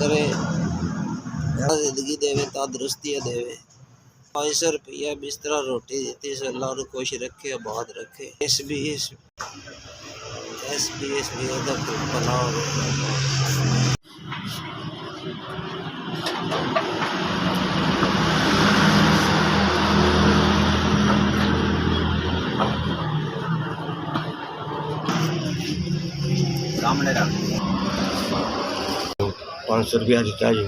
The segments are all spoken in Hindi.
करे, जिंदगी देवे, तंदुरुस्ती देवे। 500 रुपया बिस्तरा रोटी दी, अल्लाह उन्हें खुश रखे, आबाद रखे। SBS भी उधर भला हो। सामने 500 रुपया दिता जी,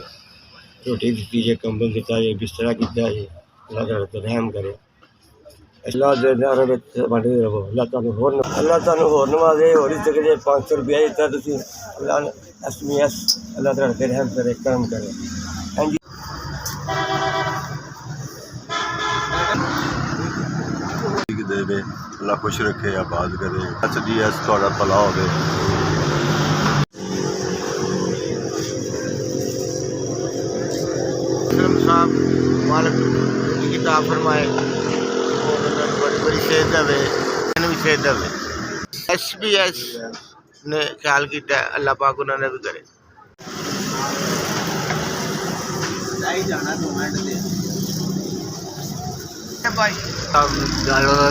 रोटी दी है, कंबल दिता है, बिस्तरा किया है। अल्लाह रहम करे, अल्लाह बने रहो। अल्लाह तुहानू होर नवाजे, होर इज्जत करे। 500 रुपया दिता तुसीं, अल्लाह SBS अल्लाह तुहाडे रहम करे, करम करे। हाँ जी देवे, अल्लाह खुश रखे, आबाद करे। SBS थोड़ा भला हो। साहब मालिक की किताब फरमाए, बड़ी बड़ी सेहत दे, भी सेहत दे। SBS ने ख्याल किया, अल्लाह पाक उन्होंने भी करे।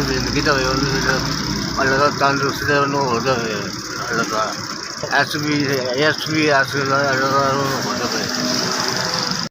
जिंदगी दे, अल्लाह तंदुरुस्ती दे, अल्लाह SBS अल्लाह